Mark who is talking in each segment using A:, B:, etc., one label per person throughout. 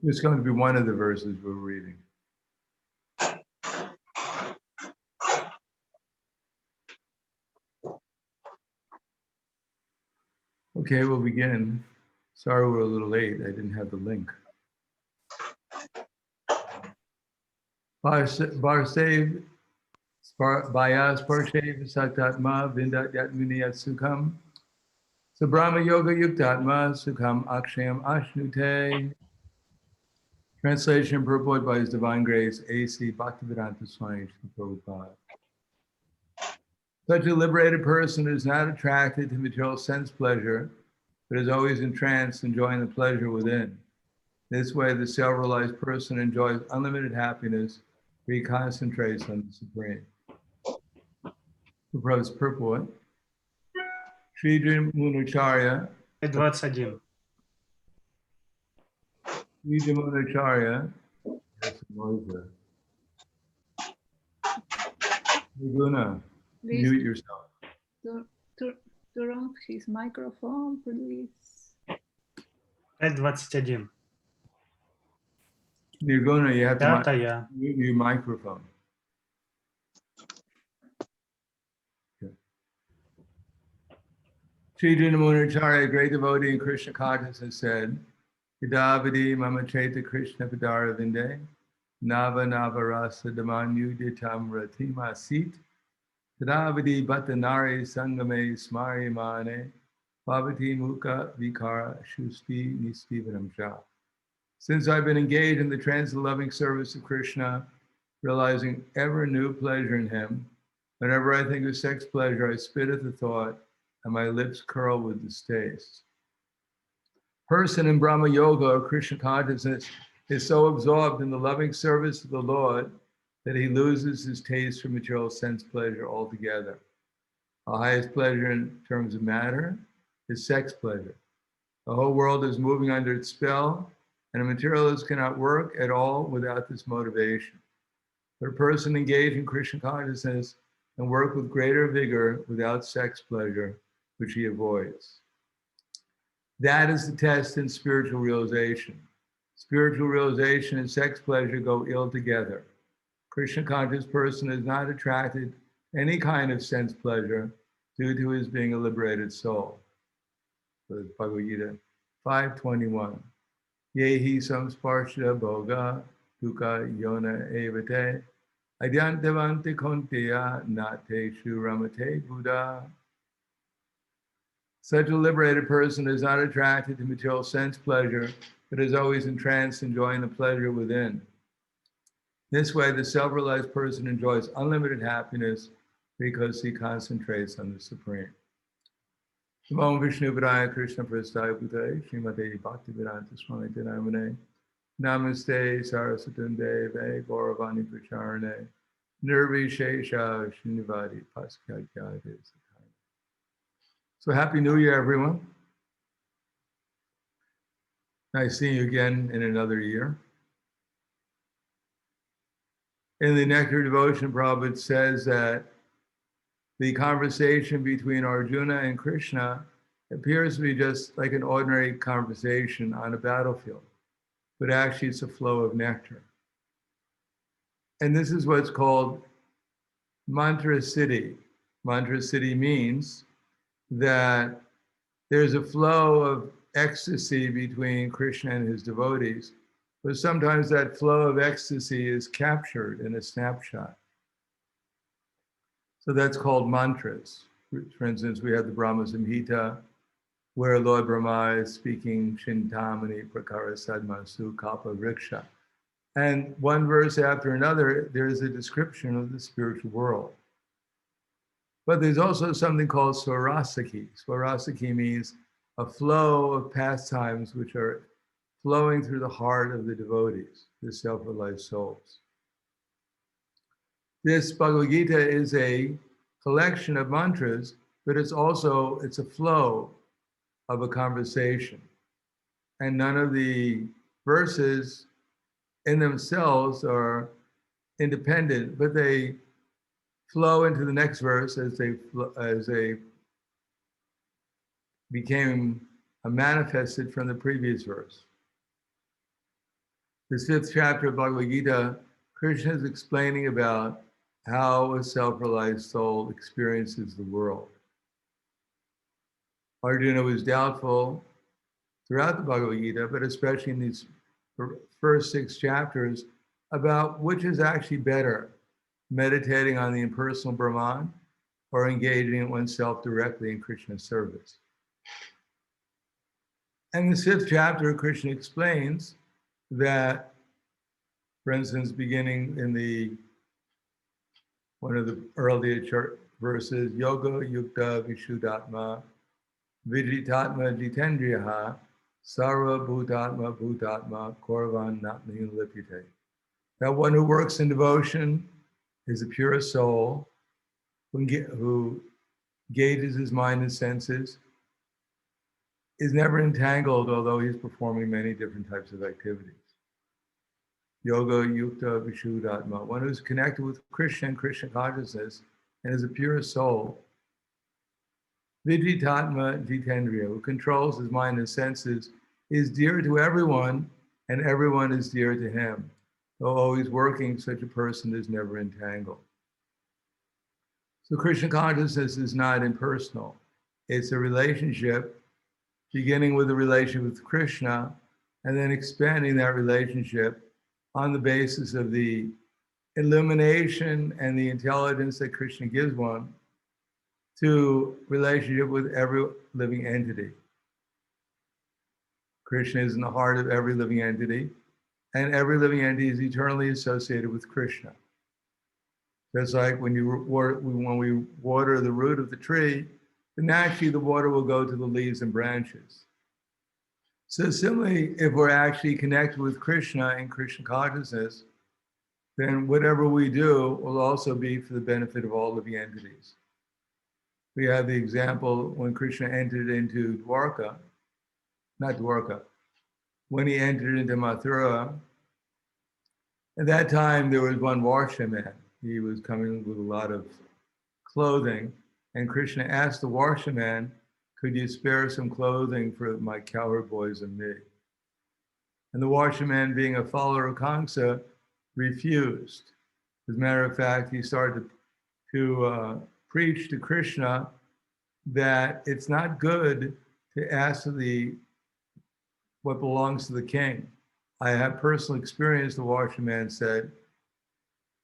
A: It's going to be one of the verses we're reading. Okay, we'll begin. Sorry we're a little late. I didn't have the link. Barsev Bayas Parshev Satatma Vindat Yatminiyat Sukham Sabrahma Yoga Yuktatma Sukham Akshayam Ashnute. Translation and purport by His Divine Grace, A.C. Bhaktivedanta Swami 03.01.2021. Such a liberated person is not attracted to material sense pleasure, but is always entranced, enjoying the pleasure within. This way, the self-realized person enjoys unlimited happiness, for he concentrates on the Supreme. Prabhupada's purport. Sri Munacharya.
B: 21.
A: Sri Munacharya. There's some noise there. Nirguna, mute yourself.
C: Turn off his microphone, please.
B: 5.21.
A: Nirguna, you have to
B: Pятая.
A: mute your microphone. Okay. Sri Munacharya, a great devotee in Krishna consciousness, said, Yadavadi mama chaita Krishna padara vinde, nava nava rasa damanyuditam ratima sit, Tadavadi Bhattanare Sangame Smarimane Bhavati Mukha Vikara Shusti Nistivanam Shah. Since I've been engaged in the trance of loving service of Krishna, realizing ever new pleasure in him, whenever I think of sex pleasure, I spit at the thought and my lips curl with distaste. Person in Brahma Yoga or Krishna consciousness is so absorbed in the loving service of the Lord that he loses his taste for material sense pleasure altogether. Our highest pleasure in terms of matter is sex pleasure. The whole world is moving under its spell, and a materialist cannot work at all without this motivation. But a person engaged in Krishna consciousness can work with greater vigor without sex pleasure, which he avoids. That is the test in spiritual realization. Spiritual realization and sex pleasure go ill together. Krishna conscious person is not attracted to any kind of sense pleasure due to his being a liberated soul. So Bhagavad Gita 5.21. Yehi samsparsha bhoga dukkha yona evate adyantavante konteya nate shuramate buddha. Such a liberated person is not attracted to material sense pleasure, but is always entranced, enjoying the pleasure within. This way, the self-realized person enjoys unlimited happiness because he concentrates on the Supreme. Namo Vishnu Padaya Krishna Prasthaya Bhutale Srimate Bhaktivedanta Swami Namane Namaste Saraswati Deve Gauravani Pracharane Nirvishesha Srinivadi Paskakyade. So happy New Year, everyone. Nice seeing you again in another year. In the Nectar Devotion, Prabhupada says that the conversation between Arjuna and Krishna appears to be just like an ordinary conversation on a battlefield, but actually it's a flow of nectar. And this is what's called mantra siddhi. Mantra siddhi means that there's a flow of ecstasy between Krishna and his devotees, but sometimes that flow of ecstasy is captured in a snapshot. So that's called mantras. For instance, we have the Brahma Samhita, where Lord Brahma is speaking Chintamani Prakara Sadmasu Kalpa Vriksha. And one verse after another, there is a description of the spiritual world. But there's also something called Swarasaki. Swarasaki means a flow of pastimes which are flowing through the heart of the devotees, the self-realized souls. This Bhagavad Gita is a collection of mantras, but it's a flow of a conversation. And none of the verses in themselves are independent, but they flow into the next verse as they became manifested from the previous verse. This 5th chapter of Bhagavad Gita, Krishna is explaining about how a self-realized soul experiences the world. Arjuna was doubtful throughout the Bhagavad Gita, but especially in these first 6 chapters, about which is actually better, meditating on the impersonal Brahman or engaging oneself directly in Krishna's service. And in the 5th chapter, Krishna explains that, for instance, beginning in one of the earlier verses, Yoga Yukta Vishuddhatma Vijitatma Jitendriyaha Sarva Bhutatma Bhutatma Korvan Natmin Lipyate. That one who works in devotion is a pure soul who gauges his mind and senses, is never entangled, although he's performing many different types of activities. Yoga Yukta Vishuddhatma, one who's connected with Krishna and Krishna consciousness and is a pure soul. Vijitatma Jitendriya, who controls his mind and senses, is dear to everyone, and everyone is dear to him. Though always working, such a person is never entangled. So Krishna consciousness is not impersonal. It's a relationship, beginning with a relationship with Krishna, and then expanding that relationship on the basis of the illumination and the intelligence that Krishna gives one to relationship with every living entity. Krishna is in the heart of every living entity, and every living entity is eternally associated with Krishna. Just like when we water the root of the tree, then naturally the water will go to the leaves and branches. So similarly, if we're actually connected with Krishna and Krishna consciousness, then whatever we do will also be for the benefit of all living entities. We have the example when Krishna entered into Dwarka, not Dwarka, when he entered into Mathura. At that time, there was one washerman. He was coming with a lot of clothing, and Krishna asked the washerman, could you spare some clothing for my cowherd boys and me? And the washerman, being a follower of Kamsa, refused. As a matter of fact, he started to preach to Krishna that it's not good to ask for what belongs to the king. I have personal experience, the washerman said,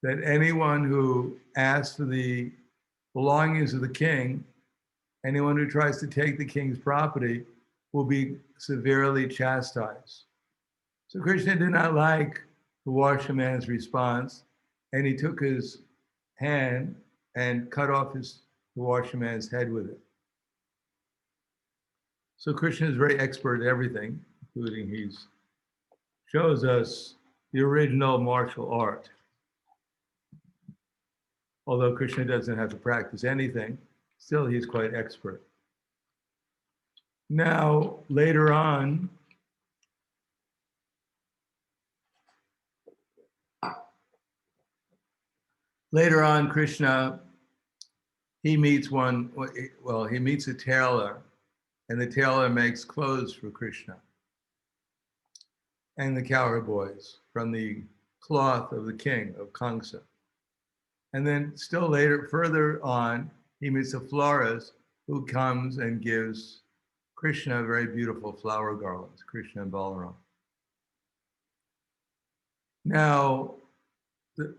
A: that anyone who asks for the belongings of the king, anyone who tries to take the king's property will be severely chastised. So Krishna did not like the washerman's response, and he took his hand and cut off the washerman's head with it. So Krishna is very expert at everything, including he shows us the original martial art. Although Krishna doesn't have to practice anything, still he's quite expert. Now, later on, Krishna, he meets a tailor, and the tailor makes clothes for Krishna and the cowherd boys from the cloth of the king of Kamsa. And then still later, further on, he meets a florist who comes and gives Krishna very beautiful flower garlands, Krishna and Balaram. Now,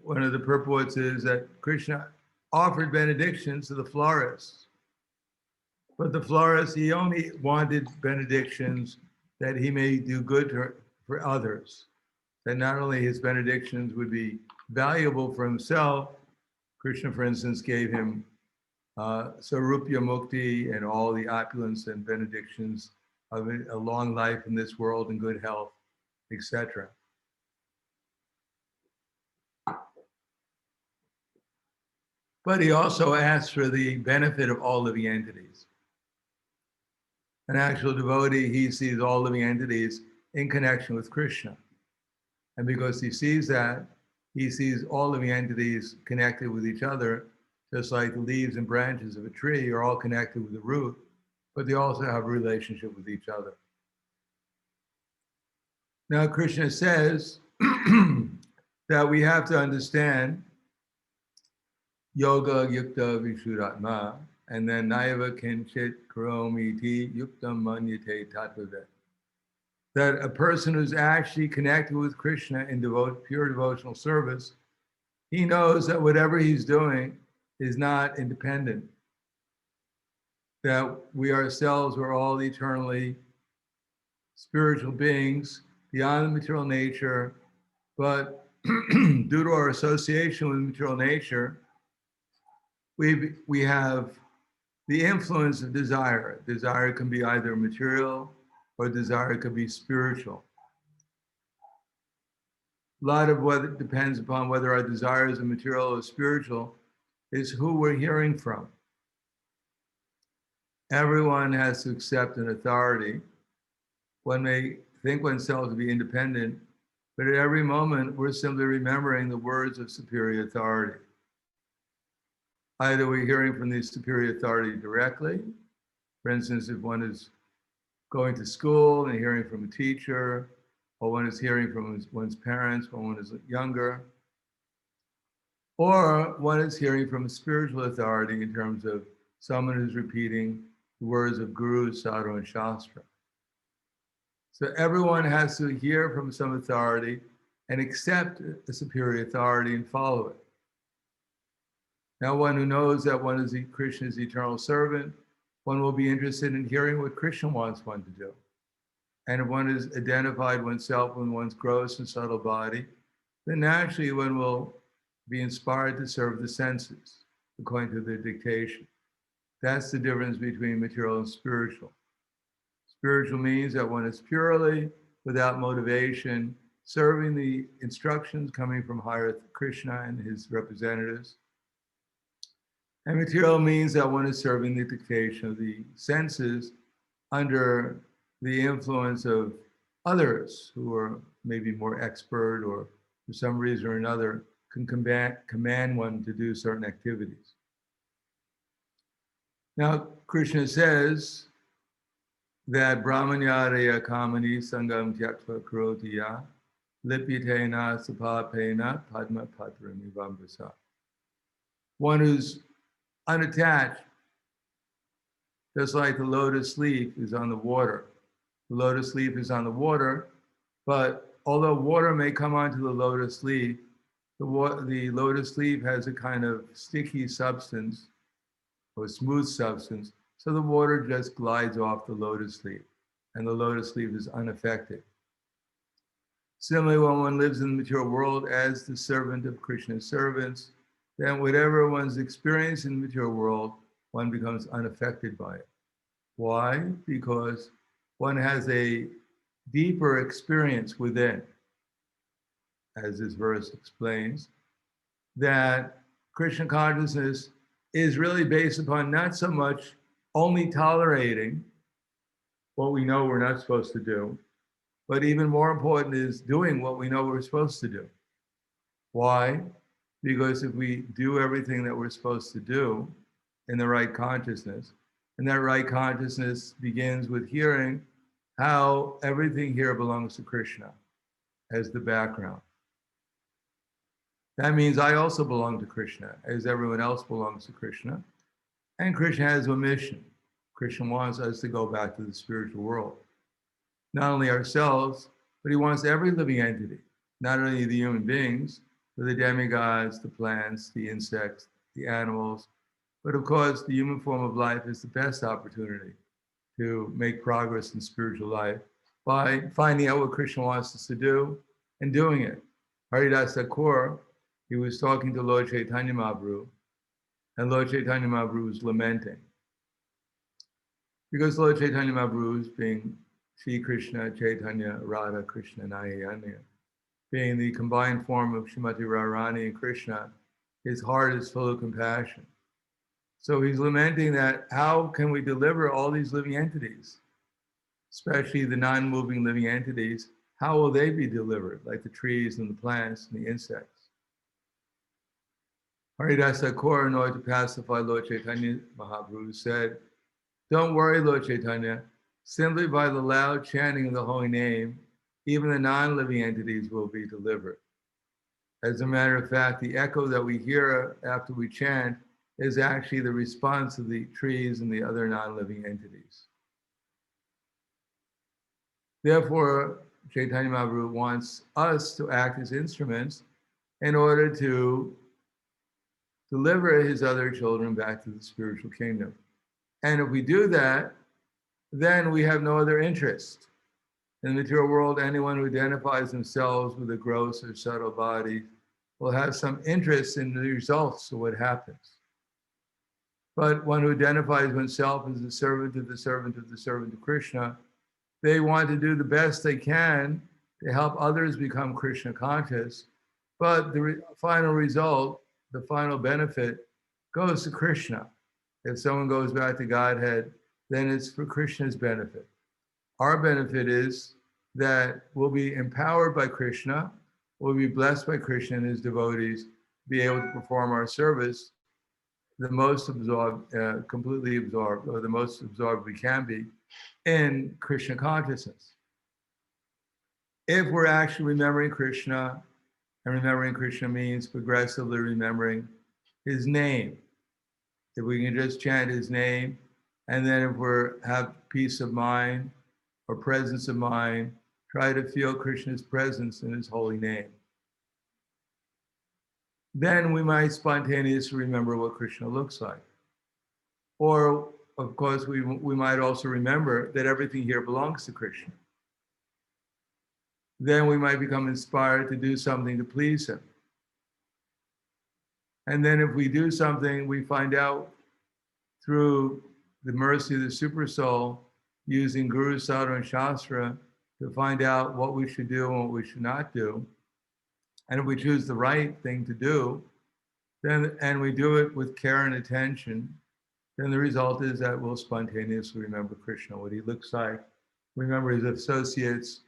A: one of the purports is that Krishna offered benedictions to the florist, but the florist, he only wanted benedictions that he may do good for others, that not only his benedictions would be valuable for himself. Krishna, for instance, gave him Sarupya Mukti and all the opulence and benedictions of a long life in this world and good health, etc. But he also asked for the benefit of all living entities. An actual devotee, he sees all living entities in connection with Krishna. And because he sees that, he sees all living entities connected with each other, just like the leaves and branches of a tree are all connected with the root, but they also have a relationship with each other. Now, Krishna says that we have to understand yoga yukta vishuratma, and then naiva kinchit karomi ti yuktam manyate tattvavet. That a person who's actually connected with Krishna in pure devotional service, he knows that whatever he's doing is not independent. That we ourselves are all eternally spiritual beings beyond the material nature, but due to our association with material nature, we have the influence of desire. Desire can be either material or desire could be spiritual. A lot of what it depends upon whether our desires are material or spiritual is who we're hearing from. Everyone has to accept an authority. One may think oneself to be independent, but at every moment we're simply remembering the words of superior authority. Either we're hearing from the superior authority directly. For instance, if one is going to school and hearing from a teacher, or one is hearing from one's parents when one is younger, or one is hearing from a spiritual authority in terms of someone who's repeating the words of Guru, Sadhu, and Shastra. So everyone has to hear from some authority and accept a superior authority and follow it. Now, one who knows that one is Krishna's eternal servant, one will be interested in hearing what Krishna wants one to do. And if one has identified oneself with one's gross and subtle body, then naturally one will be inspired to serve the senses according to their dictation. That's the difference between material and spiritual. Spiritual means that one is purely, without motivation, serving the instructions coming from higher Krishna and his representatives. And material means that one is serving the dictation of the senses under the influence of others who are maybe more expert or for some reason or another can command one to do certain activities. Now, Krishna says that Brahmanyaraya kamani sangam tyaktva karotiya lipyatena sapapena padma patrami vambasa. One who's unattached, just like the lotus leaf is on the water. The lotus leaf is on the water, but although water may come onto the lotus leaf, the lotus leaf has a kind of sticky substance or smooth substance, so the water just glides off the lotus leaf, and the lotus leaf is unaffected. Similarly, when one lives in the material world as the servant of Krishna's servants, then whatever one's experience in the material world, one becomes unaffected by it. Why? Because one has a deeper experience within, as this verse explains, that Krishna consciousness is really based upon not so much only tolerating what we know we're not supposed to do, but even more important is doing what we know we're supposed to do. Why? Because if we do everything that we're supposed to do in the right consciousness, and that right consciousness begins with hearing how everything here belongs to Krishna as the background. That means I also belong to Krishna, as everyone else belongs to Krishna. And Krishna has a mission. Krishna wants us to go back to the spiritual world. Not only ourselves, but he wants every living entity, not only the human beings, but the demigods, the plants, the insects, the animals. But of course, the human form of life is the best opportunity to make progress in spiritual life by finding out what Krishna wants us to do and doing it. Haridas Thakur, he was talking to Lord Chaitanya Mahaprabhu, and Lord Chaitanya Mahaprabhu was lamenting. Because Lord Chaitanya Mahaprabhu is being Sri Krishna, Chaitanya, Radha, Krishna, Nayanya, being the combined form of Srimati Radharani and Krishna, his heart is full of compassion. So he's lamenting that how can we deliver all these living entities, especially the non-moving living entities, how will they be delivered, like the trees and the plants and the insects? Haridas Thakur, in order to pacify Lord Chaitanya Mahaprabhu, said, don't worry, Lord Chaitanya, simply by the loud chanting of the holy name, even the non-living entities will be delivered. As a matter of fact, the echo that we hear after we chant is actually the response of the trees and the other non-living entities. Therefore, Chaitanya Mahaprabhu wants us to act as instruments in order to deliver his other children back to the spiritual kingdom. And if we do that, then we have no other interest. In the material world, anyone who identifies themselves with a gross or subtle body will have some interest in the results of what happens. But one who identifies oneself as the servant of the servant of the servant of Krishna, they want to do the best they can to help others become Krishna conscious. But the final result, the final benefit, goes to Krishna. If someone goes back to Godhead, then it's for Krishna's benefit. Our benefit is that we'll be empowered by Krishna, we'll be blessed by Krishna and his devotees, be able to perform our service the most absorbed, completely absorbed, or the most absorbed we can be in Krishna consciousness. If we're actually remembering Krishna, and remembering Krishna means progressively remembering his name. If we can just chant his name, and then if we have peace of mind or presence of mind, try to feel Krishna's presence in his holy name. Then we might spontaneously remember what Krishna looks like. Or, of course, we might also remember that everything here belongs to Krishna. Then we might become inspired to do something to please him. And then if we do something, we find out through the mercy of the Super Soul, using Guru, Sadhana, and Shastra to find out what we should do and what we should not do. And if we choose the right thing to do, then, and we do it with care and attention, then the result is that we'll spontaneously remember Krishna, what he looks like, remember his associates,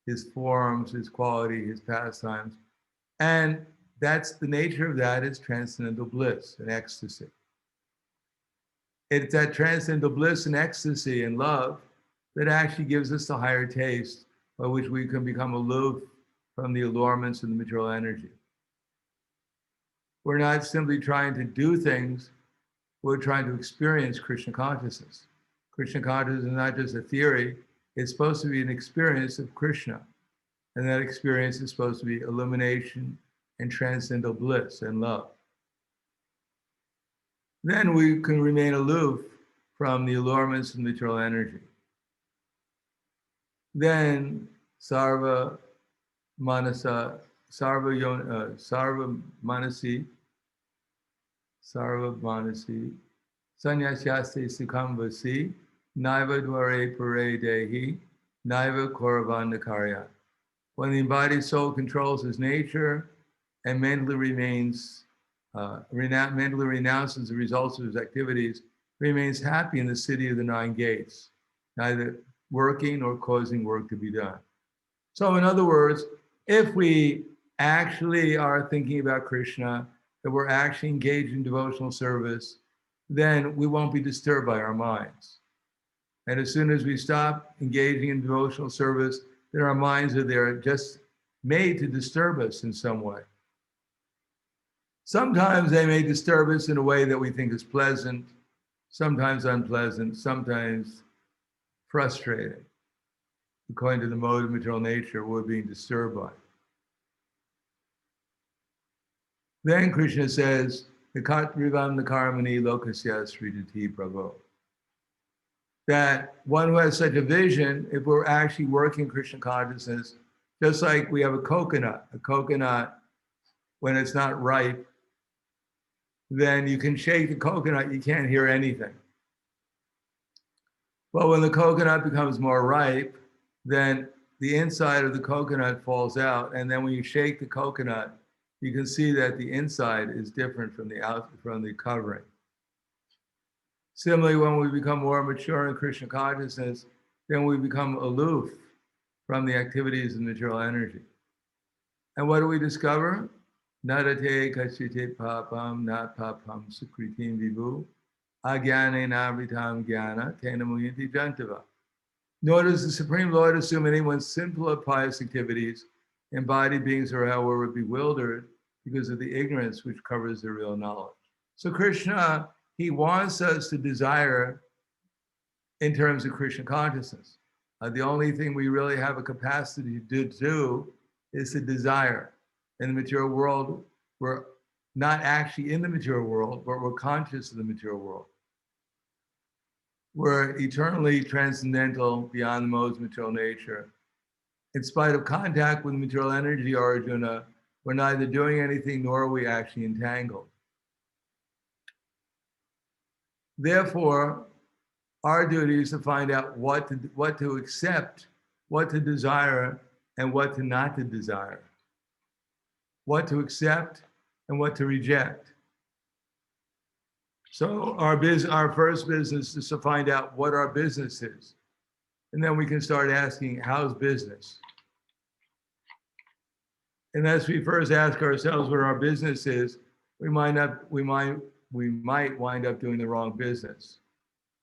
A: his forms, his quality, his pastimes. And that's the nature of that is transcendental bliss and ecstasy. It's that transcendental bliss and ecstasy and love that actually gives us the higher taste by which we can become aloof from the allurements of the material energy. We're not simply trying to do things, we're trying to experience Krishna consciousness. Krishna consciousness is not just a theory, it's supposed to be an experience of Krishna. And that experience is supposed to be illumination and transcendental bliss and love. Then we can remain aloof from the allurements of material energy. Then sarva manasa, sarva manasi, sanyasyaste sikhambasi, naiva dware pare dehi, naiva koravandakarya. When the embodied soul controls his nature and mentally remains, mentally renounces the results of his activities, remains happy in the city of the 9 gates, neither working nor causing work to be done. So in other words, if we actually are thinking about Krishna, that we're actually engaged in devotional service, then we won't be disturbed by our minds. And as soon as we stop engaging in devotional service, then our minds are there just made to disturb us in some way. Sometimes they may disturb us in a way that we think is pleasant, sometimes unpleasant, sometimes frustrating, according to the mode of material nature we're being disturbed by. Then Krishna says, Nikatrivam Nakaramani Lokasya Sridati Prabhu. That one who has such a vision, if we're actually working Krishna consciousness, just like we have a coconut, when it's not ripe, then you can shake the coconut, you can't hear anything. But when the coconut becomes more ripe, then the inside of the coconut falls out, and then when you shake the coconut, you can see that the inside is different from the covering. Similarly, when we become more mature in Krishna consciousness, then we become aloof from the activities of material energy. And what do we discover? Nadate kachite papam nat papam sukritim vivu agyane navritam gyana tena muyanti jantava. Nor does the Supreme Lord assume anyone's sinful or pious activities, embodied beings are however bewildered because of the ignorance which covers their real knowledge. So Krishna, he wants us to desire in terms of Krishna consciousness. The only thing we really have a capacity to do is to desire. In the material world, we're not actually in the material world, but we're conscious of the material world. We're eternally transcendental beyond the modes of material nature. In spite of contact with material energy, Arjuna, we're neither doing anything nor are we actually entangled. Therefore, our duty is to find out what to accept, what to desire, and what to not to desire. What to accept and what to reject. So our first business is to find out what our business is. And then we can start asking, how's business? And as we first ask ourselves what our business is, we might wind up doing the wrong business.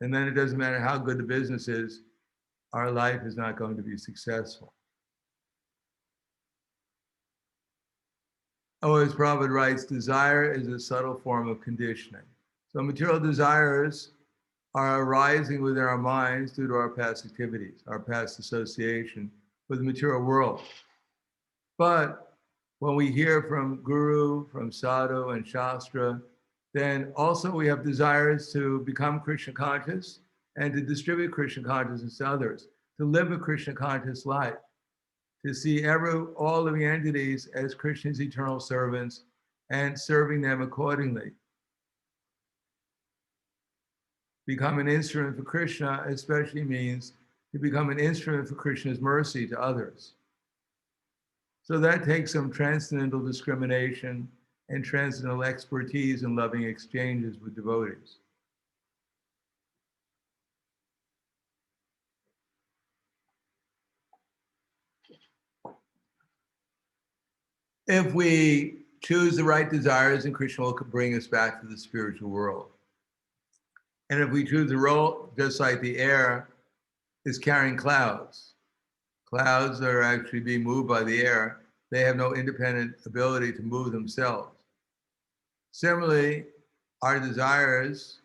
A: And then it doesn't matter how good the business is, our life is not going to be successful. Oh, as Prabhupada writes, desire is a subtle form of conditioning. So material desires are arising within our minds due to our past activities, our past association with the material world. But when we hear from Guru, from Sadhu and Shastra, then also we have desires to become Krishna conscious and to distribute Krishna consciousness to others, to live a Krishna conscious life, to see all living entities as Krishna's eternal servants and serving them accordingly. Become an instrument for Krishna especially means to become an instrument for Krishna's mercy to others. So that takes some transcendental discrimination and transcendental expertise in loving exchanges with devotees. If we choose the right desires, then Krishna will bring us back to the spiritual world. And if we choose the role, just like the air is carrying clouds, clouds are actually being moved by the air. They have no independent ability to move themselves. Similarly, our desires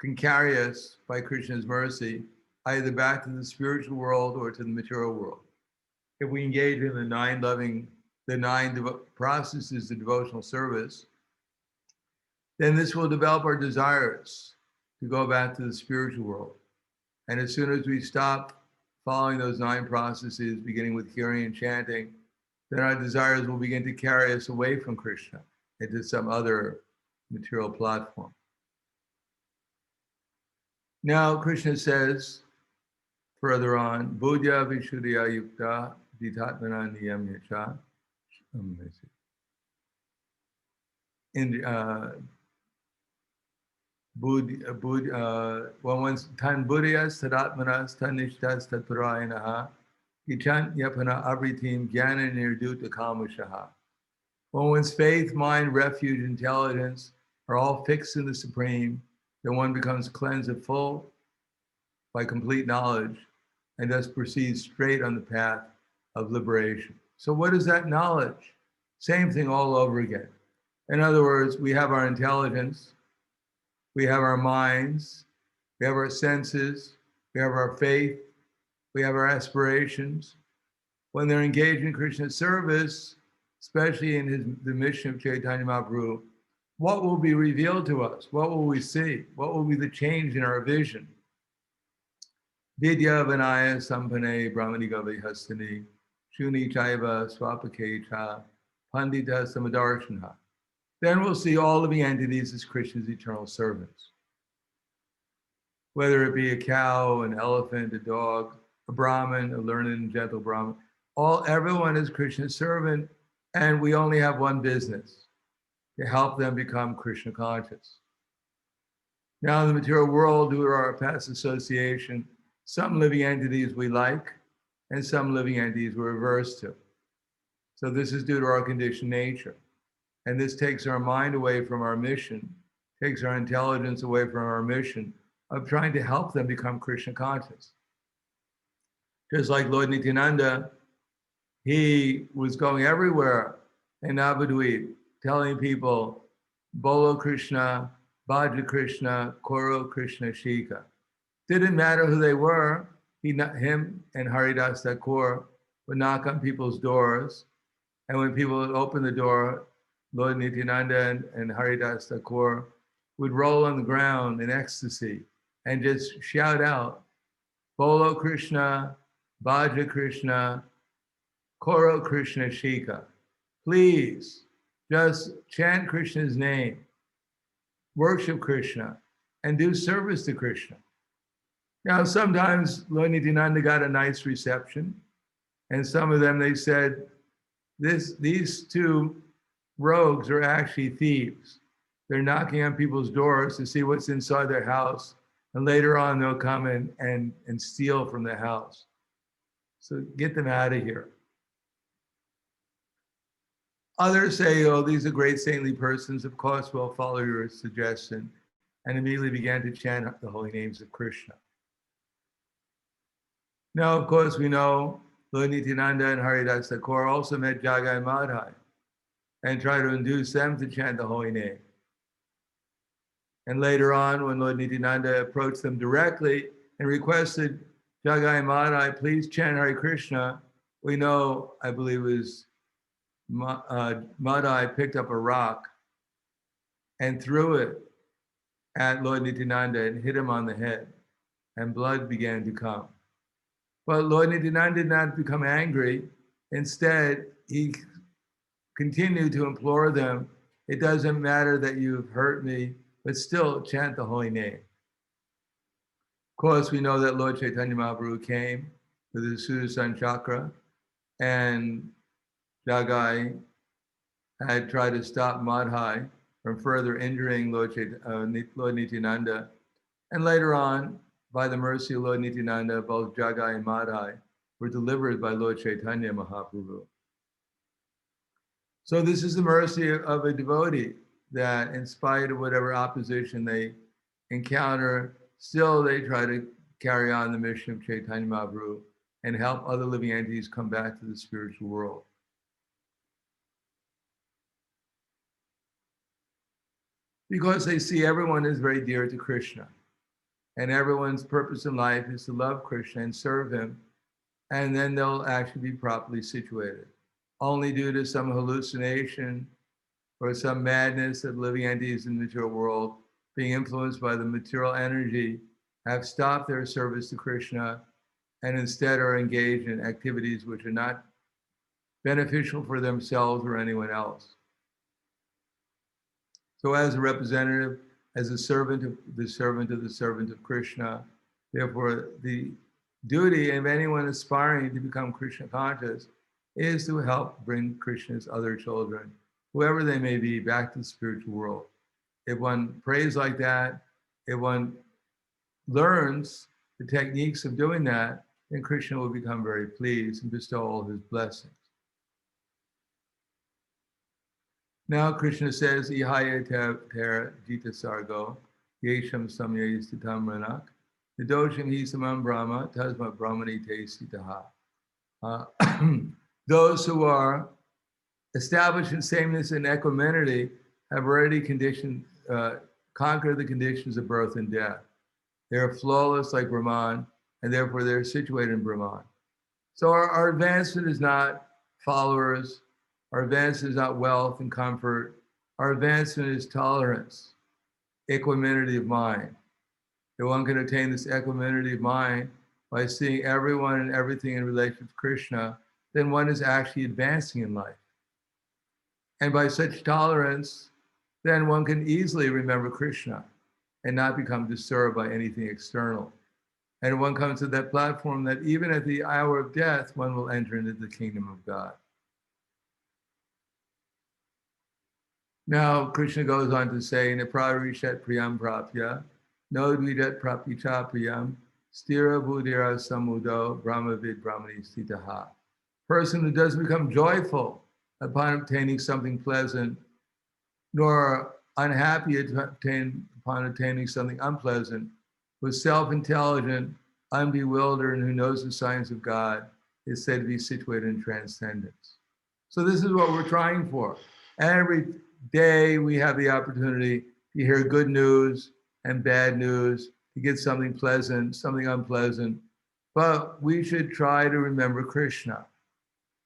A: can carry us by Krishna's mercy either back to the spiritual world or to the material world. If we engage in the nine processes of devotional service, then this will develop our desires to go back to the spiritual world. And as soon as we stop following those 9 processes, beginning with hearing and chanting, then our desires will begin to carry us away from Krishna into some other material platform. Now, Krishna says further on, Buddhya Vishuddhya Yukta Ditatmana Niyam Yacha. One's tan buddhiyas tadatmanas tanishtas tatparayanaha gichan yapana abritim jnana nirduta kalmashaha. When one's faith, mind, refuge, intelligence are all fixed in the Supreme, then one becomes cleansed of full by complete knowledge and thus proceeds straight on the path of liberation. So what is that knowledge? Same thing all over again. In other words, we have our intelligence, we have our minds, we have our senses, we have our faith, we have our aspirations. When they're engaged in Krishna's service, especially in the mission of Chaitanya Mahaprabhu, what will be revealed to us? What will we see? What will be the change in our vision? Vidya Vinaya Sampane Brahmani Gavi Hastani Shuni Chaiva Swapake Cha Pandita Samadarshana. Then we'll see all living entities as Krishna's eternal servants. Whether it be a cow, an elephant, a dog, a Brahmin, a learned and gentle Brahmin, everyone is Krishna's servant, and we only have one business, to help them become Krishna conscious. Now in the material world, due to our past association, some living entities we like, and some living entities we're averse to. So this is due to our conditioned nature. And this takes our mind away from our mission, takes our intelligence away from our mission of trying to help them become Krishna conscious. Just like Lord Nityananda, he was going everywhere in Navadvip, telling people, Bolo Krishna, Bhaja Krishna, Koro Krishna Shika. Didn't matter who they were. Him and Haridas Thakur would knock on people's doors. And when people would open the door, Lord Nityananda and Haridas Thakur would roll on the ground in ecstasy and just shout out, Bolo Krishna, Bhaja Krishna, Koro Krishna Shika. Please, just chant Krishna's name, worship Krishna, and do service to Krishna. Now, sometimes Lord Nityananda got a nice reception, and some of them, they said, these two rogues are actually thieves. They're knocking on people's doors to see what's inside their house, and later on they'll come in and steal from the house. So get them out of here. Others say, oh, these are great saintly persons. Of course, we'll follow your suggestion, and immediately began to chant the holy names of Krishna. Now, of course, we know Lord Nityananda and Haridas Thakur also met Jagai Madhai and tried to induce them to chant the holy name. And later on, when Lord Nityananda approached them directly and requested Jagai Madhai, please chant Hare Krishna, we know, I believe it was Madhai picked up a rock and threw it at Lord Nityananda and hit him on the head, and blood began to come. But Lord Nityananda did not become angry. Instead, he continued to implore them, it doesn't matter that you've hurt me, but still chant the holy name. Of course, we know that Lord Chaitanya Mahaprabhu came with his Sudarshan Chakra, and Jagai had tried to stop Madhai from further injuring Lord Nityananda. And later on, by the mercy of Lord Nityananda, both Jagai and Madhai were delivered by Lord Chaitanya Mahaprabhu. So this is the mercy of a devotee, that in spite of whatever opposition they encounter, still they try to carry on the mission of Chaitanya Mahaprabhu and help other living entities come back to the spiritual world. Because they see everyone is very dear to Krishna, and everyone's purpose in life is to love Krishna and serve him, and then they'll actually be properly situated. Only due to some hallucination or some madness of living entities in the material world, being influenced by the material energy, have stopped their service to Krishna and instead are engaged in activities which are not beneficial for themselves or anyone else. So as a representative, as a servant of the servant of the servant of Krishna, therefore the duty of anyone aspiring to become Krishna conscious is to help bring Krishna's other children, whoever they may be, back to the spiritual world. If one prays like that, if one learns the techniques of doing that, then Krishna will become very pleased and bestow all his blessings. Now Krishna says, Ihaya tera jita sargo, yesham samyayistitam ranak, nidosham hi samam brahma, tasma brahmani te sitaha. Those who are established in sameness and equanimity have already conquered the conditions of birth and death. They're flawless like Brahman, and therefore they're situated in Brahman. So our advancement is not followers, our advancement is not wealth and comfort, our advancement is tolerance, equanimity of mind. If one can attain this equanimity of mind by seeing everyone and everything in relation to Krishna, then one is actually advancing in life. And by such tolerance, then one can easily remember Krishna and not become disturbed by anything external. And one comes to that platform that even at the hour of death, one will enter into the kingdom of God. Now, Krishna goes on to say, Naprarishat priyam prapya, no dvidat prapicha priyam, stira buddhira samudo, brahmavid brahmani stitaha. Person who doesn't become joyful upon obtaining something pleasant, nor unhappy upon attaining something unpleasant, was self-intelligent, unbewildered, and who knows the signs of God is said to be situated in transcendence. So this is what we're trying for. Every day we have the opportunity to hear good news and bad news, to get something pleasant, something unpleasant. But we should try to remember Krishna.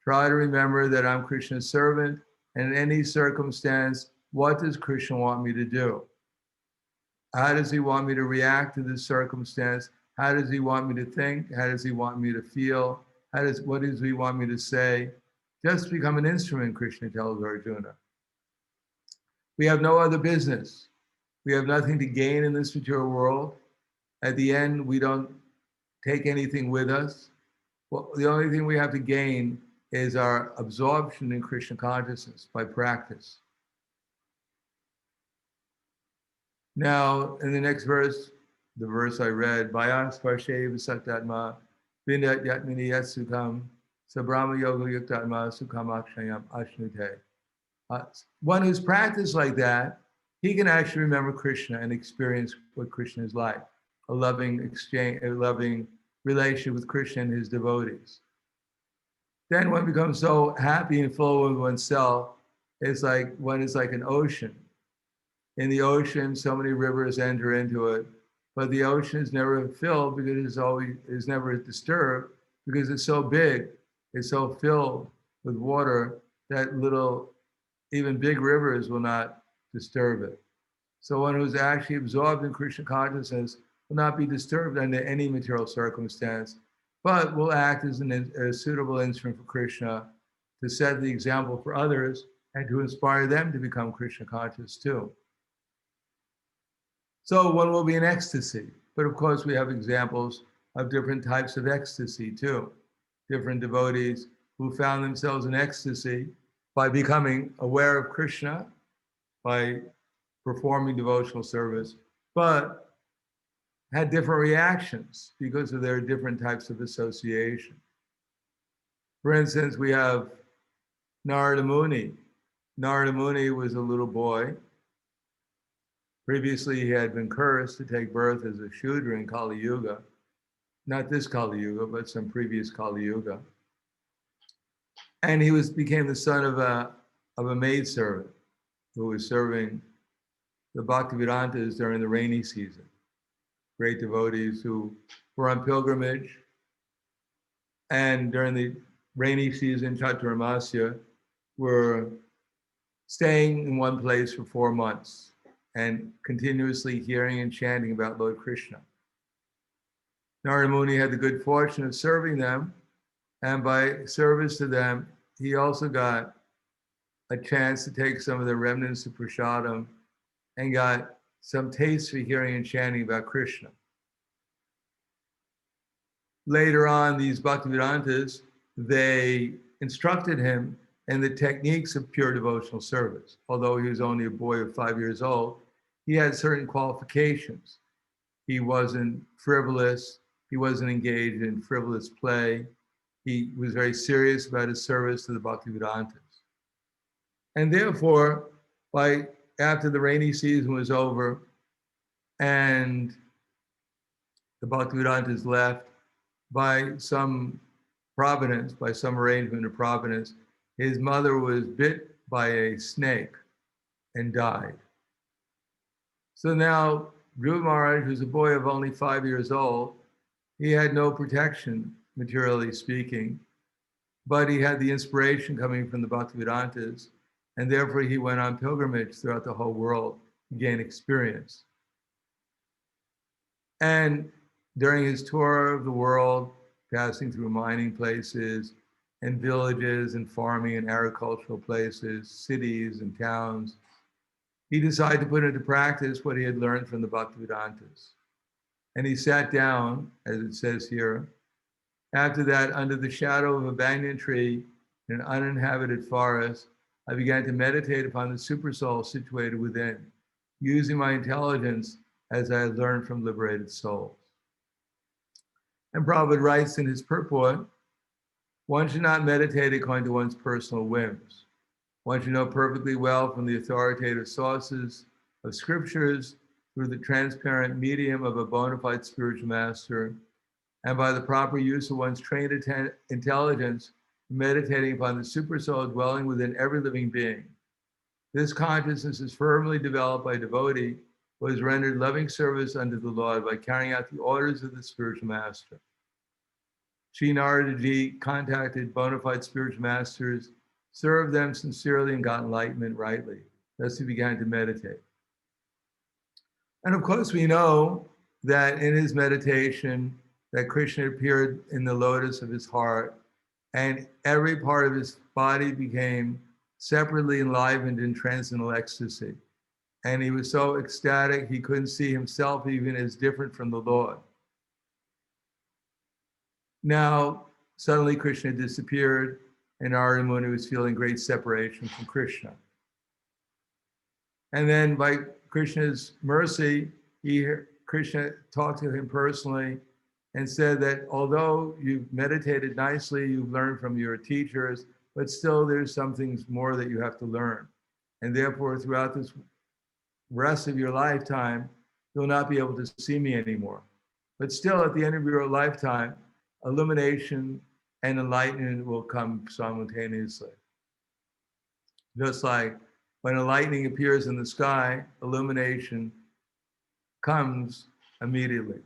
A: Try to remember that I'm Krishna's servant, and in any circumstance, what does Krishna want me to do? How does he want me to react to this circumstance? How does he want me to think? How does he want me to feel? What does he want me to say? Just become an instrument, Krishna tells Arjuna. We have no other business. We have nothing to gain in this material world. At the end, we don't take anything with us. Well, the only thing we have to gain is our absorption in Krishna consciousness by practice. Now, in the next verse, the verse I read, Vayas Varshev Satatma Vindat Yatmini Yatsukam Sabrahma Yoga Yuktatma Sukham Akshayam Ashnute. One who's practiced like that, he can actually remember Krishna and experience what Krishna is like, a loving exchange, a loving relationship with Krishna and his devotees. Then one becomes so happy and full with oneself, it's like one is like an ocean. In the ocean, so many rivers enter into it, but the ocean is never filled because it's never disturbed because it's so big, it's so filled with water that even big rivers will not disturb it. So one who's actually absorbed in Krishna consciousness will not be disturbed under any material circumstance, but will act as a suitable instrument for Krishna to set the example for others and to inspire them to become Krishna conscious too. So one will be in ecstasy, but of course we have examples of different types of ecstasy too. Different devotees who found themselves in ecstasy by becoming aware of Krishna, by performing devotional service, but had different reactions because of their different types of association. For instance, we have Narada Muni. Narada Muni was a little boy. Previously, he had been cursed to take birth as a Shudra in Kali Yuga. Not this Kali Yuga, but some previous Kali Yuga. And he became the son of a maidservant who was serving the Bhaktivedantas during the rainy season. Great devotees who were on pilgrimage. And during the rainy season, Chaturmasya, were staying in one place for 4 months and continuously hearing and chanting about Lord Krishna. Narada Muni had the good fortune of serving them, and by service to them, he also got a chance to take some of the remnants of prasadam and got some taste for hearing and chanting about Krishna. Later on, these Bhaktivedantas, they instructed him in the techniques of pure devotional service. Although he was only a boy of 5 years old, he had certain qualifications. He wasn't frivolous. He wasn't engaged in frivolous play. He was very serious about his service to the Bhaktivedantas. And therefore, after the rainy season was over and the Bhaktivedantas left, by some providence, by some arrangement of providence, his mother was bit by a snake and died. So now Dhruva Maharaj, who's a boy of only 5 years old, he had no protection, materially speaking, but he had the inspiration coming from the Bhaktivedantas, and therefore he went on pilgrimage throughout the whole world to gain experience. And during his tour of the world, passing through mining places and villages and farming and agricultural places, cities and towns, he decided to put into practice what he had learned from the Bhaktivedantas. And he sat down, as it says here, after that, under the shadow of a banyan tree in an uninhabited forest, I began to meditate upon the supersoul situated within, using my intelligence as I had learned from liberated souls. And Prabhupada writes in his purport, one should not meditate according to one's personal whims. One should know perfectly well from the authoritative sources of scriptures through the transparent medium of a bona fide spiritual master and by the proper use of one's trained intelligence, meditating upon the super soul dwelling within every living being. This consciousness is firmly developed by devotee who has rendered loving service unto the Lord by carrying out the orders of the spiritual master. Sri Naradaji contacted bona fide spiritual masters, served them sincerely, and got enlightenment rightly. Thus he began to meditate. And of course, we know that in his meditation, that Krishna appeared in the lotus of his heart, and every part of his body became separately enlivened in transcendental ecstasy. And he was so ecstatic, he couldn't see himself even as different from the Lord. Now, suddenly Krishna disappeared, and Narada Muni was feeling great separation from Krishna. And then by Krishna's mercy, Krishna talked to him personally and said that although you've meditated nicely, you've learned from your teachers, but still there's some things more that you have to learn. And therefore, throughout this rest of your lifetime, you'll not be able to see me anymore. But still, at the end of your lifetime, illumination and enlightenment will come simultaneously. Just like when a lightning appears in the sky, illumination comes immediately.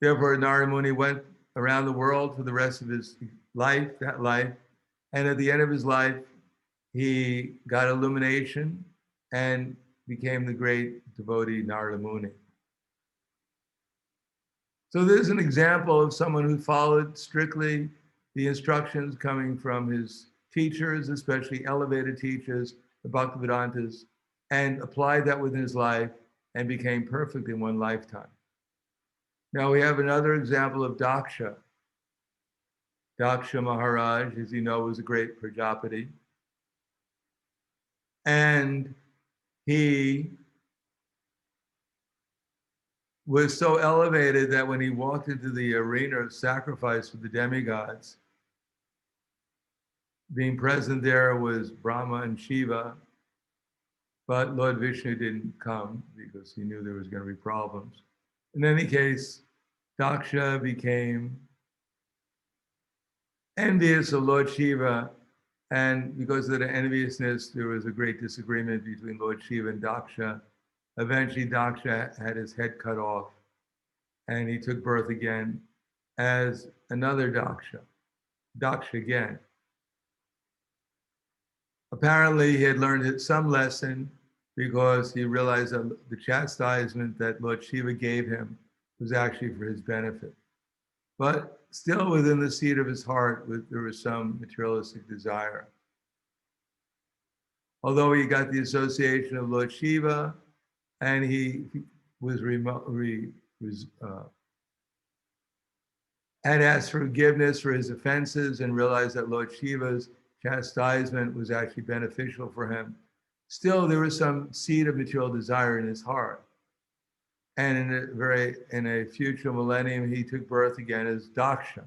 A: Therefore, Narada Muni went around the world for the rest of his life, and at the end of his life, he got illumination and became the great devotee Narada Muni. So there's an example of someone who followed strictly the instructions coming from his teachers, especially elevated teachers, the Bhaktivedantas, and applied that within his life and became perfect in one lifetime. Now we have another example of Daksha. Daksha Maharaj, as you know, was a great Prajapati. And he was so elevated that when he walked into the arena of sacrifice with the demigods, being present there was Brahma and Shiva, but Lord Vishnu didn't come because he knew there was going to be problems. In any case, Daksha became envious of Lord Shiva, and because of the enviousness, there was a great disagreement between Lord Shiva and Daksha. Eventually, Daksha had his head cut off, and he took birth again as another Daksha again. Apparently, he had learned some lesson because he realized that the chastisement that Lord Shiva gave him was actually for his benefit. But still within the seat of his heart, there was some materialistic desire. Although he got the association of Lord Shiva, and he was had asked forgiveness for his offenses and realized that Lord Shiva's chastisement was actually beneficial for him. Still, there was some seed of material desire in his heart. And in a future millennium, he took birth again as Daksha.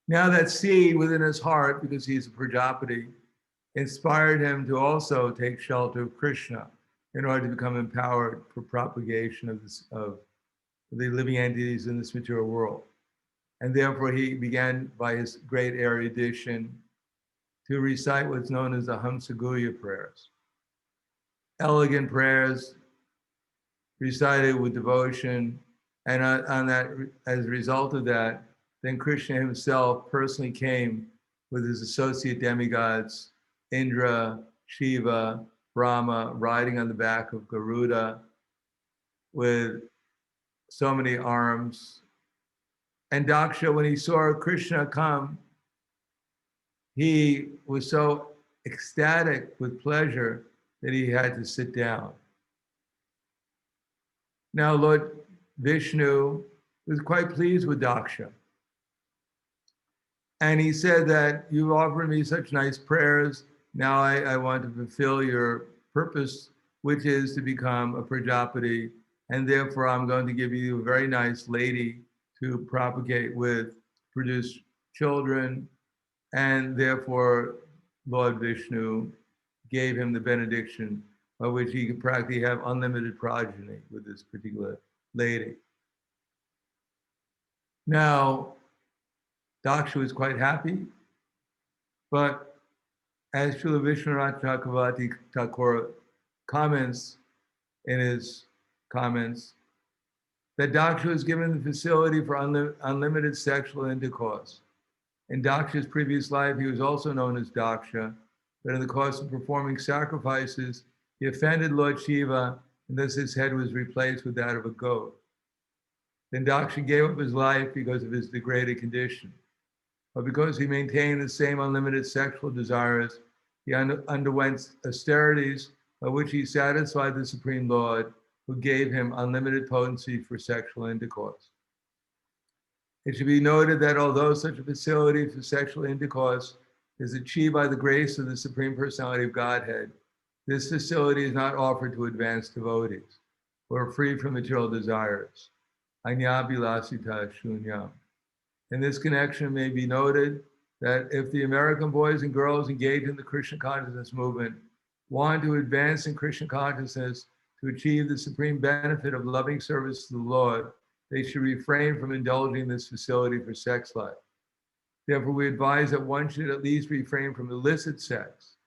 A: Now that seed within his heart, because he's a Prajapati, inspired him to also take shelter of Krishna in order to become empowered for propagation of the living entities in this material world. And therefore he began by his great erudition to recite what's known as the Hamsaguhya prayers. Elegant prayers recited with devotion, and on that, as a result of that, then Krishna himself personally came with his associate demigods, Indra, Shiva, Brahma, riding on the back of Garuda with so many arms. And Daksha, when he saw Krishna come, he was so ecstatic with pleasure that he had to sit down. Now, Lord Vishnu was quite pleased with Daksha. And he said that you've offered me such nice prayers. Now I want to fulfill your purpose, which is to become a Prajapati. And therefore, I'm going to give you a very nice lady to propagate with, produce children. And therefore, Lord Vishnu gave him the benediction by which he could practically have unlimited progeny with this particular lady. Now, Daksha was quite happy, but as Srila Vishwanath Chakravarti Thakur comments in his comments, that Daksha was given the facility for unlimited sexual intercourse. In Daksha's previous life, he was also known as Daksha, but in the course of performing sacrifices, he offended Lord Shiva, and thus his head was replaced with that of a goat. Then Daksha gave up his life because of his degraded condition. But because he maintained the same unlimited sexual desires, he underwent austerities by which he satisfied the Supreme Lord, who gave him unlimited potency for sexual intercourse. It should be noted that although such a facility for sexual intercourse is achieved by the grace of the Supreme Personality of Godhead, this facility is not offered to advanced devotees who are free from material desires. Anyabilasita shunyam. In this connection, it may be noted that if the American boys and girls engaged in the Krishna consciousness movement want to advance in Krishna consciousness to achieve the supreme benefit of loving service to the Lord, they should refrain from indulging this facility for sex life. Therefore, we advise that one should at least refrain from illicit sex.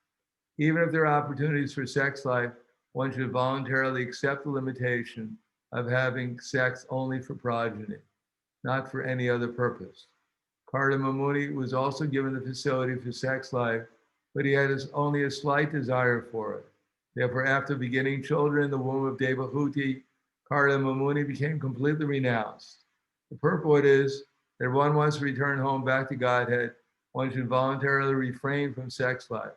A: Even if there are opportunities for sex life, one should voluntarily accept the limitation of having sex only for progeny, not for any other purpose. Kardama Muni was also given the facility for sex life, but he had only a slight desire for it. Therefore, after beginning children in the womb of Devahuti, Kardama Muni became completely renounced. The purport is that if one wants to return home back to Godhead, one should voluntarily refrain from sex life.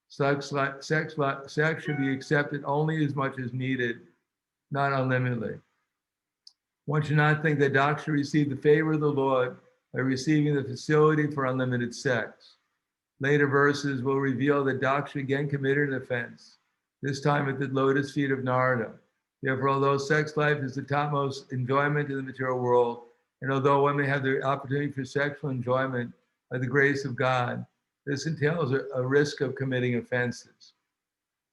A: Sex should be accepted only as much as needed, not unlimitedly. One should not think that Daksha received the favor of the Lord by receiving the facility for unlimited sex. Later verses will reveal that Daksha again committed an offense, this time at the lotus feet of Narada. Therefore, although sex life is the topmost enjoyment in the material world, and although one may have the opportunity for sexual enjoyment by the grace of God, this entails a risk of committing offenses.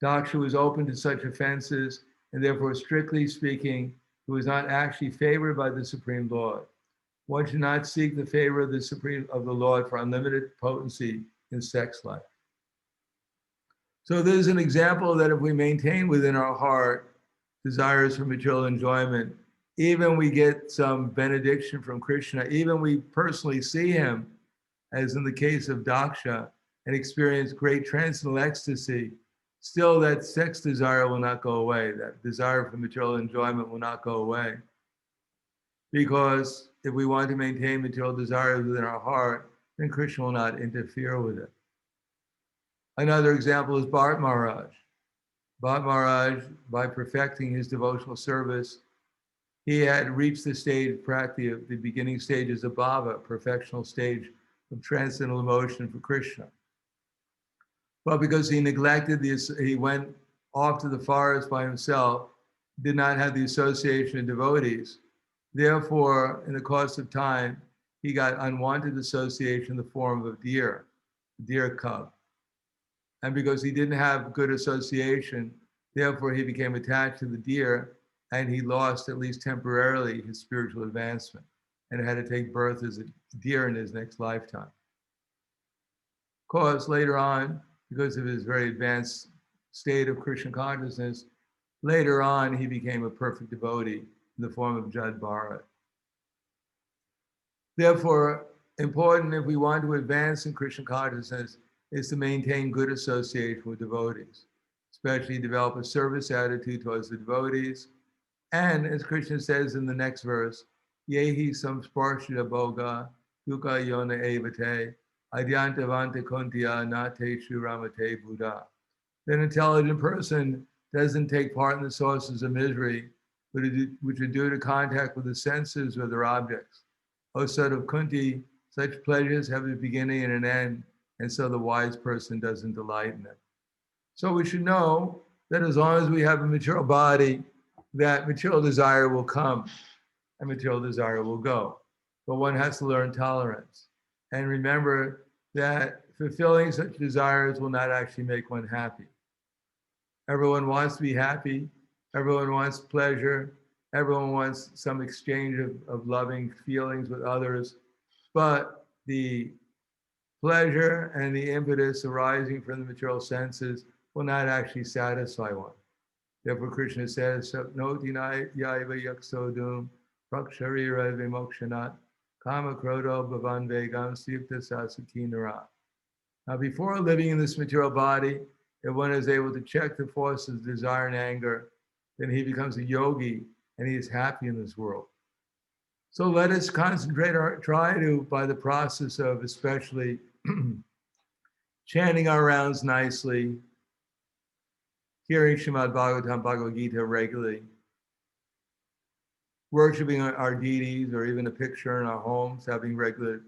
A: Daksha was open to such offenses, and therefore, strictly speaking, he was not actually favored by the Supreme Lord. One should not seek the favor of the Lord for unlimited potency in sex life. So there's an example that if we maintain within our heart desires for material enjoyment, even we get some benediction from Krishna, even we personally see him, as in the case of Daksha, and experience great transcendental ecstasy, still that sex desire will not go away. That desire for material enjoyment will not go away. Because if we want to maintain material desires within our heart, then Krishna will not interfere with it. Another example is Bharat Maharaj. Bharat Maharaj, by perfecting his devotional service, he had reached the stage, practically the beginning stages of bhava, perfectional stage of transcendental emotion for Krishna. But because he neglected this, he went off to the forest by himself, did not have the association of devotees. Therefore, in the course of time, he got unwanted association in the form of a deer cub. And because he didn't have good association, therefore he became attached to the deer, and he lost, at least temporarily, his spiritual advancement and had to take birth as a deer in his next lifetime. Of course, later on, because of his very advanced state of Krishna consciousness, later on he became a perfect devotee in the form of Jad Bharat. Therefore, important if we want to advance in Krishna consciousness is to maintain good association with devotees, especially develop a service attitude towards the devotees. And as Krishna says in the next verse, Yehi samsparshita bhoga dukkha yona evate adyantavante kuntiya nate shuramate buddha. An intelligent person doesn't take part in the sources of misery, which are due to contact with the senses or their objects. O son of Kunti, such pleasures have a beginning and an end, and so the wise person doesn't delight in it. So we should know that as long as we have a material body, that material desire will come and material desire will go. But one has to learn tolerance. And remember that fulfilling such desires will not actually make one happy. Everyone wants to be happy. Everyone wants pleasure. everyone wants some exchange of loving feelings with others, but the pleasure and the impetus arising from the material senses will not actually satisfy one. Therefore, Krishna says, "No dinai yaiva yaksodum praksharira vimokshanat kama krodo bhavan vegam siyukta sasakinara." Now, before living in this material body, if one is able to check the forces of desire and anger, then he becomes a yogi and he is happy in this world. So let us try to, by the process of especially chanting our rounds nicely, hearing Srimad Bhagavatam, Bhagavad Gita regularly, worshiping our deities, or even a picture in our homes, having regular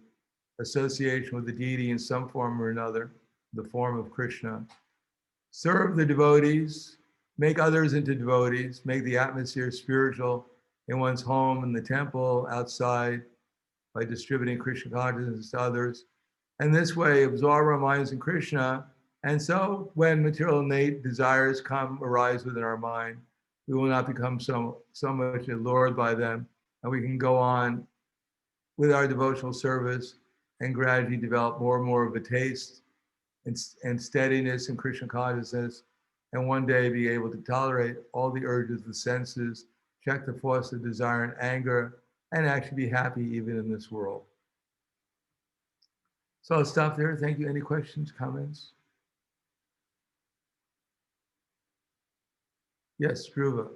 A: association with the deity in some form or another, the form of Krishna. Serve the devotees, make others into devotees, make the atmosphere spiritual in one's home, in the temple, outside, by distributing Krishna consciousness to others. And this way, absorb our minds in Krishna. And so when material innate desires arise within our mind, we will not become so much allured by them, and we can go on with our devotional service and gradually develop more and more of a taste and steadiness in Krishna consciousness, and one day be able to tolerate all the urges of the senses, check the force of desire and anger, and actually be happy even in this world. So I'll stop there. Thank you. Any questions, comments? Yes, Dhruva.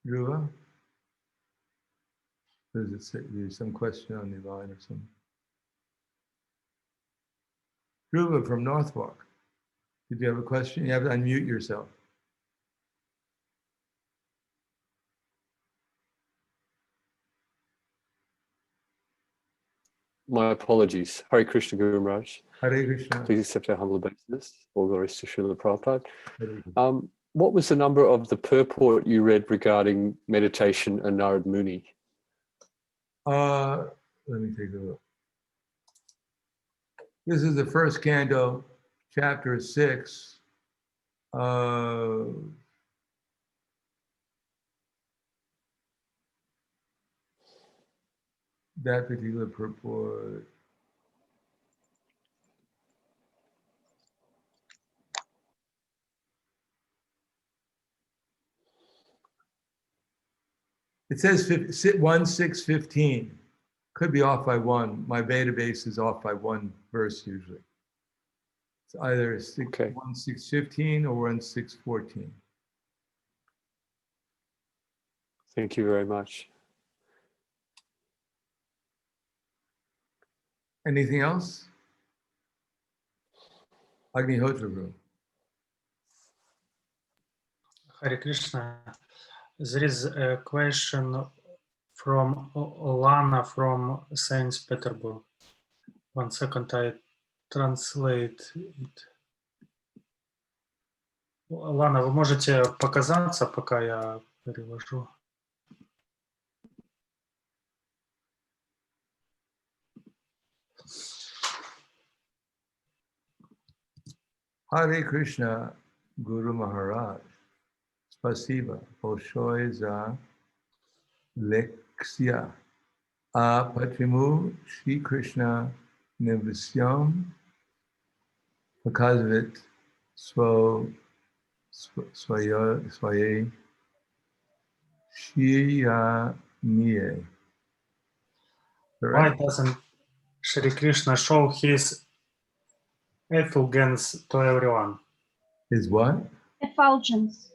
A: Dhruva? Does it say there's some question on the line or something? Dhruva from Northwalk. Did you have a question? You have to unmute yourself.
B: My apologies. Hare Krishna, Guru Maharaj.
A: Hare Krishna.
B: Please accept our humble obeisance. All glories to Srila Prabhupada. What was the number of the purport you read regarding meditation and Narad Muni?
A: Let me take a look. This is the first canto, chapter 6. That particular purport. It says 1:6:15. Could be off by one. My database is off by one verse usually. It's either 1:6:15 or 1:6:14.
B: Thank you very much.
A: Anything else? Agnihotra Guru.
D: Hare Krishna. There is a question from Lana from Saint Petersburg. 1 second, I translate it. Лана, вы можете показаться, пока я перевожу?
A: Hare Krishna, Guru Maharaj. Spasiba, большое за лекция. А почему Шри Кришна не во всем показывает своей сияние?
D: Why doesn't Shri Krishna show his effulgence to everyone?
A: His what?
E: Effulgence.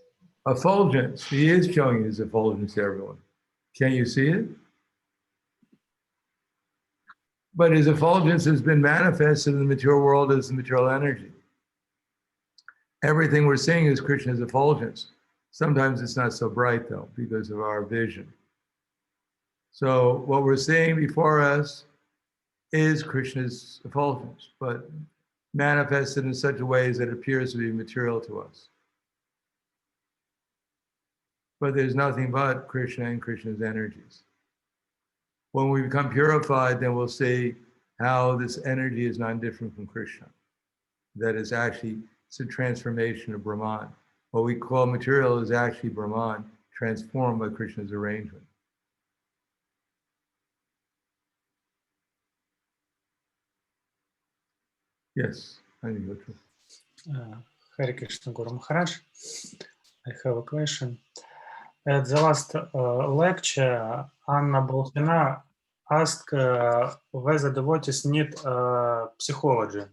A: Effulgence. He is showing his effulgence to everyone. Can't you see it? But his effulgence has been manifested in the material world as the material energy. Everything we're seeing is Krishna's effulgence. Sometimes it's not so bright though, because of our vision. So what we're seeing before us is Krishna's effulgence, but manifested in such a way that it appears to be material to us. But there's nothing but Krishna and Krishna's energies. When we become purified, then we'll see how this energy is not different from Krishna. That is actually, it's a transformation of Brahman. what we call material is actually Brahman, transformed by Krishna's arrangement. Yes, I need to go to.
D: Hare Krishna Guru Maharaj. I have a question. At the last lecture, Anna Bolkina asked whether devotees need psychology.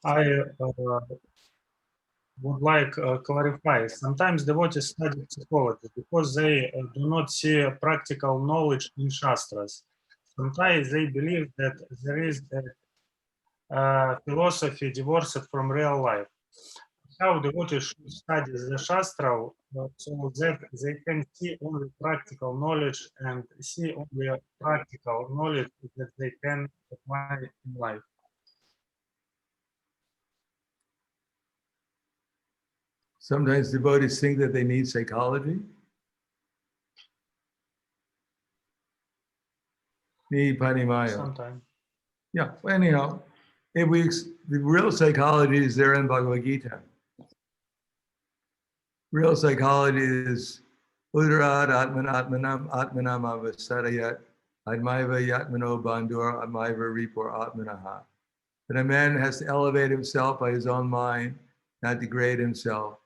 D: I would like clarify. Sometimes devotees study psychology because they do not see practical knowledge in Shastras. Sometimes they believe that there is a philosophy divorced from real life. How devotees should study the Shastra so that they can see only practical knowledge and see only practical knowledge that they can apply in life.
A: Sometimes devotees think that they need psychology. Need Panimaya.
D: Sometimes.
A: Yeah, well, anyhow, the real psychology is there in Bhagavad Gita. Real psychology is Udarad Atmanam Avasarayat Admaiva Yatmano Bandur Admaiva Ripor Atmanaha. That a man has to elevate himself by his own mind, not degrade himself.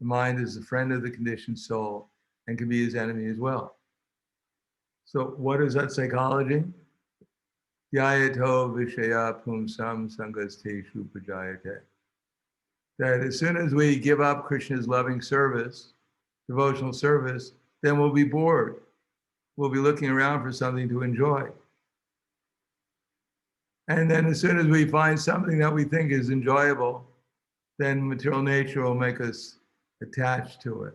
A: The mind is the friend of the conditioned soul and can be his enemy as well. So what is that psychology? Dhyayato Vishaya Pumsam Sangasteshu Pujayate. That as soon as we give up Krishna's loving service, devotional service, then we'll be bored. We'll be looking around for something to enjoy. And then as soon as we find something that we think is enjoyable, then material nature will make us attached to it.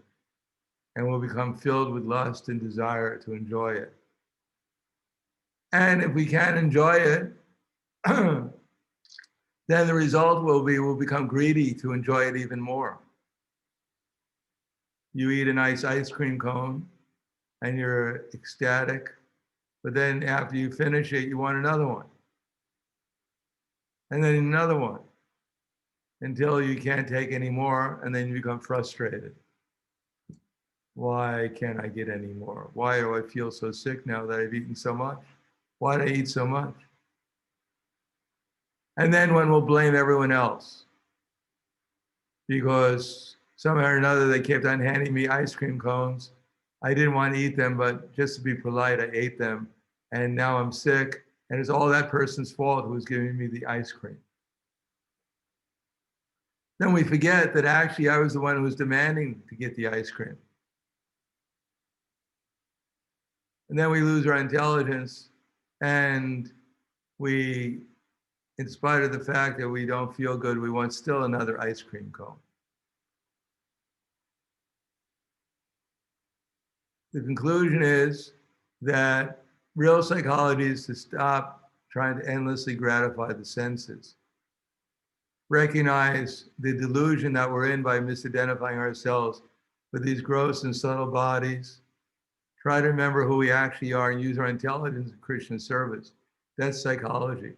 A: And we'll become filled with lust and desire to enjoy it. And if we can't enjoy it, then the result will be we'll become greedy to enjoy it even more. You eat a nice ice cream cone and you're ecstatic, but then after you finish it, you want another one. And then another one, until you can't take any more, and then you become frustrated. Why can't I get any more? Why do I feel so sick now that I've eaten so much? Why did I eat so much? And then one will blame everyone else because somehow or another they kept on handing me ice cream cones. I didn't want to eat them, but just to be polite, I ate them. And now I'm sick, and it's all that person's fault who was giving me the ice cream. Then we forget that actually I was the one who was demanding to get the ice cream. And then we lose our intelligence, and we, in spite of the fact that we don't feel good, we want still another ice cream cone. The conclusion is that real psychology is to stop trying to endlessly gratify the senses. Recognize the delusion that we're in by misidentifying ourselves with these gross and subtle bodies. Try to remember who we actually are and use our intelligence in Krishna's service. That's psychology.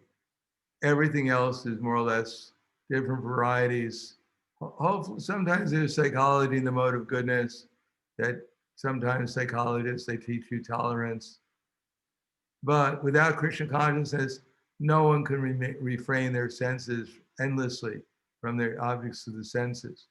A: Everything else is more or less different varieties. Hopefully, sometimes there's psychology in the mode of goodness, that sometimes psychologists, they teach you tolerance. But without Krishna consciousness, no one can refrain their senses endlessly from their objects of the senses.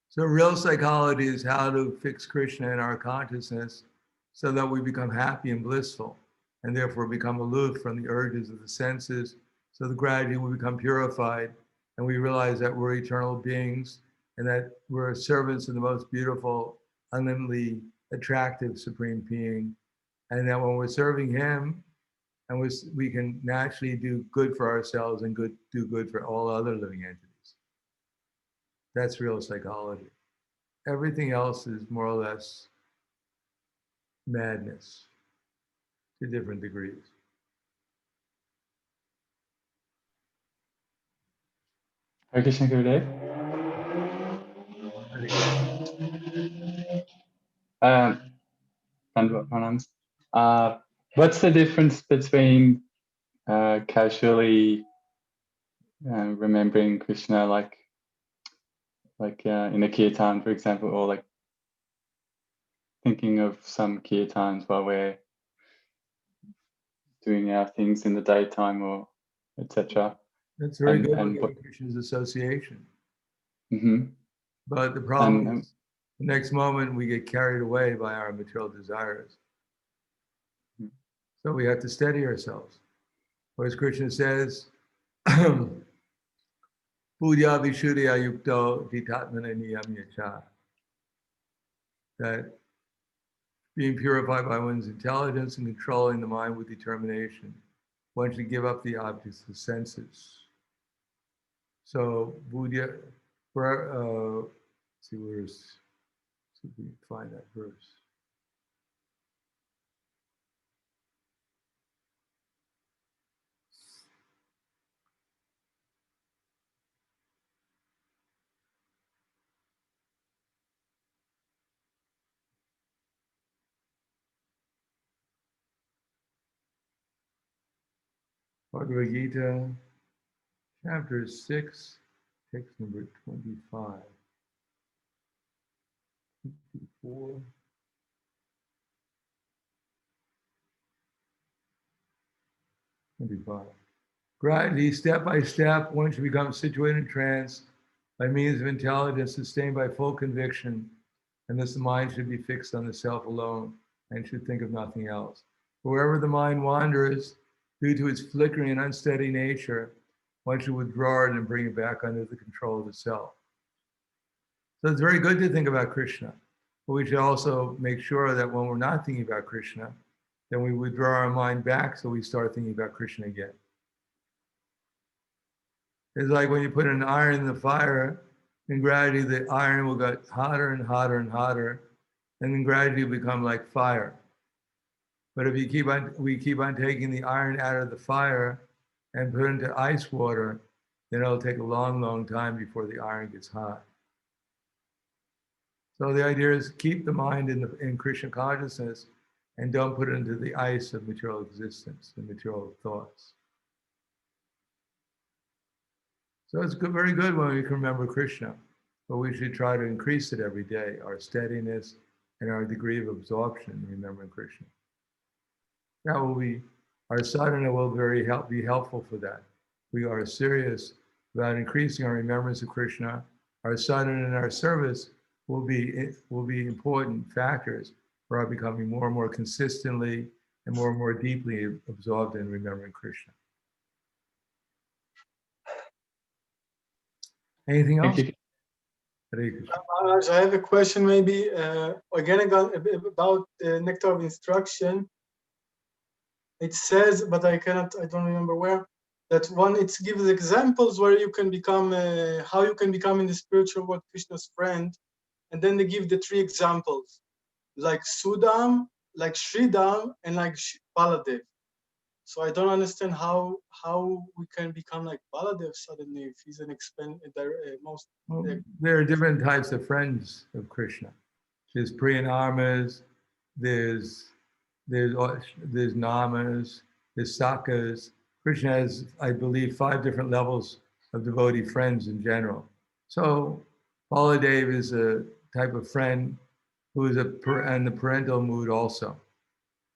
A: So real psychology is how to fix Krishna in our consciousness so that we become happy and blissful, and therefore become aloof from the urges of the senses, so that gradually we become purified and we realize that we're eternal beings and that we're servants of the most beautiful, unlimitedly attractive Supreme Being. And that when we're serving him, and we can naturally do good for ourselves and do good for all other living entities. That's real psychology. Everything else is more or less madness to different degrees.
E: Hare Krishna Gurudev. Dandavad Pranams. What's the difference between casually remembering Krishna, like like in a kirtan, for example, or like thinking of some kirtans while we're doing our things in the daytime or etc.
A: That's very good
E: and
A: for Krishna's association.
E: Mm-hmm.
A: But the problem is, the next moment we get carried away by our material desires. So we have to steady ourselves. Or as Krishna says, Puja Vishuddhya Yukto Ditatmana Niyam Yacha. That being purified by one's intelligence and controlling the mind with determination, one should give up the objects of the senses. So Buddha, see where's, see if we can find that verse. Bhagavad Gita, chapter 6, text number 25. 54. Gradually, step by step, one should become situated in trance by means of intelligence sustained by full conviction, and thus the mind should be fixed on the self alone and should think of nothing else. Wherever the mind wanders, due to its flickering and unsteady nature, one should withdraw it and bring it back under the control of the self. So it's very good to think about Krishna, but we should also make sure that when we're not thinking about Krishna, then we withdraw our mind back so we start thinking about Krishna again. It's like when you put an iron in the fire, and gradually the iron will get hotter and hotter and hotter, and then gradually become like fire. But if we keep on taking the iron out of the fire and put it into ice water, then it'll take a long, long time before the iron gets hot. So the idea is keep the mind in Krishna consciousness and don't put it into the ice of material existence and material thoughts. So it's good, very good when we can remember Krishna, but we should try to increase it every day, our steadiness and our degree of absorption in remembering Krishna. That will be, our sadhana will be helpful for that. We are serious about increasing our remembrance of Krishna. Our sadhana and our service will be important factors for our becoming more and more consistently and more deeply absorbed in remembering Krishna. Anything else?
E: Thank you.
A: Hare Krishna.
F: Maharaj, I have a question maybe again about the nectar of instruction. It says, but I don't remember where, that it gives examples where you can become, how you can become in the spiritual world Krishna's friend. And then they give the 3 examples, like Sudam, like Sridam, and like Baladev. So I don't understand how we can become like Baladev suddenly if he's an most.
A: Well, there are different types of friends of Krishna. There's Priyanarmas, there's Namas, there's Sakas. Krishna has, I believe, 5 different levels of devotee friends in general. So Baladev is a type of friend who is in the parental mood also.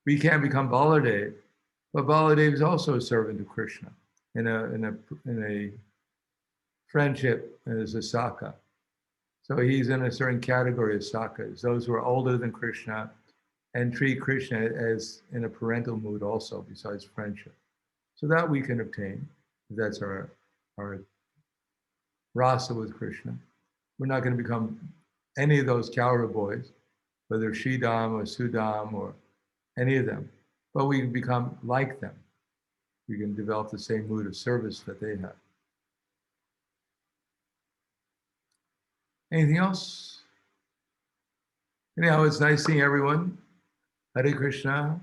A: We can't become Baladev, but Baladev is also a servant of Krishna in a friendship as a Saka. So he's in a certain category of Sakas, those who are older than Krishna and treat Krishna as in a parental mood also, besides friendship. So that we can obtain. That's our rasa with Krishna. We're not going to become any of those Kaura boys, whether Shridam or Sudam or any of them, but we can become like them. We can develop the same mood of service that they have. Anything else? Anyhow, it's nice seeing everyone. Hare Krishna.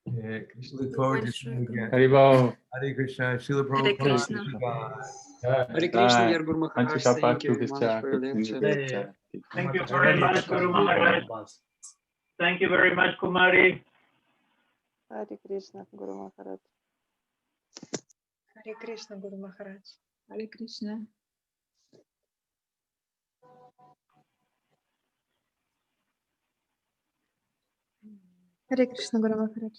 A: Yeah, look forward to seeing you again.
E: Haribol.
A: Hare Krishna. Srila
C: Hare
A: Prabhupada.
C: Krishna.
G: Hare Krishna, dear Guru Maharaj. Thank you very much for your lecture.
H: Thank you very much, Guru Maharaj. Thank you very much, Kumari.
I: Hare Krishna, Guru Maharaj.
C: Hare Krishna, Guru Maharaj. Hare Krishna.
J: Hare Krishna, Guru Maharaj.